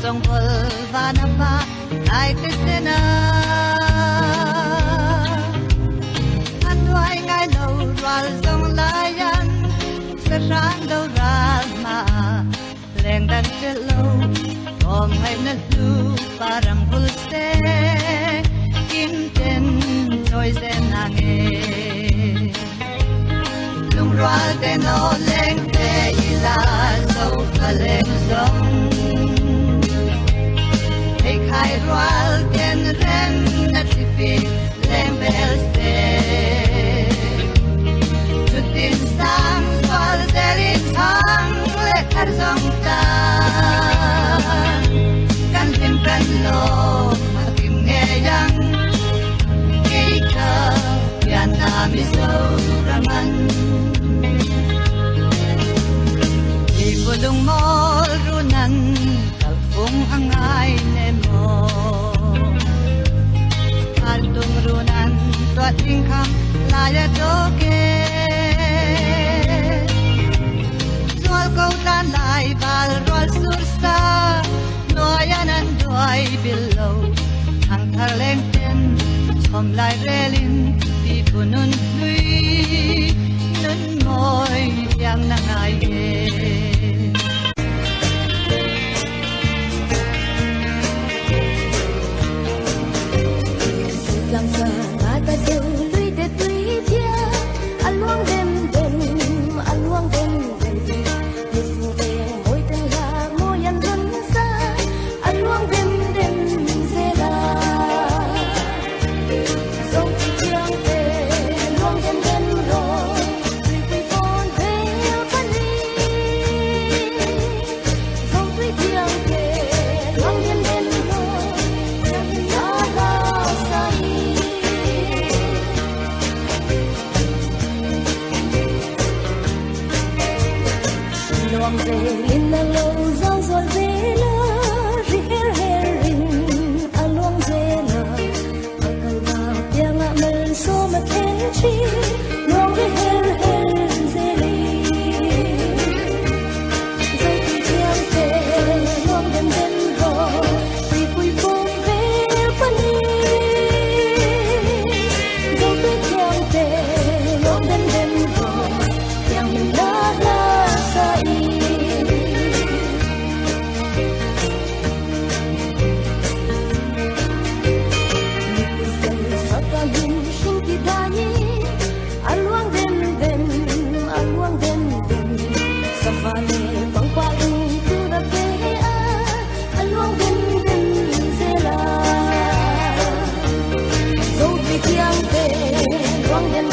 song hol vanapa ai tesena anwai ngai lo ral song layan sa rang do ral ma leng dan te lo om hai na lu parang hulse kim ten choi zen ange lung ral te no leng te ila so kaleng song hey khai ral ten ren na tipi leng bel se chutin sang swal derin thang le khar song ta kan tim kan lo akim nge yang keika yan na mizo raman ibulung mol runan kalfung angai nemo kaltung runan tua tingkam laya doke zual kau tan lai bal rol sursa noyanan doi below hang thar leng ten chom lai relin pi punun lui nun moi yang na ngai ge lang sa mata do lui de tui thia alwang dem dem alwang dem dem ni fu de moi ten la mo yan run sa alwang dem dem zela song chiang te luang dem dem lo tui tui pon ve pan ni song tui chiang te luang dem dem lo la la sa luang ze lin na lo zong zol ze la ri her her rin a luang ze la akal ma piang a mel so ma the chi luang ri her her ze li zai ti piang te luang dem dem ro ri pui pom ve pa ni zai ti piang te luang dem dem ro piang min la la sa i alwang dem dem safane pang paling tu da pe a alwang dem dem zela zo ti tiang te alwang dem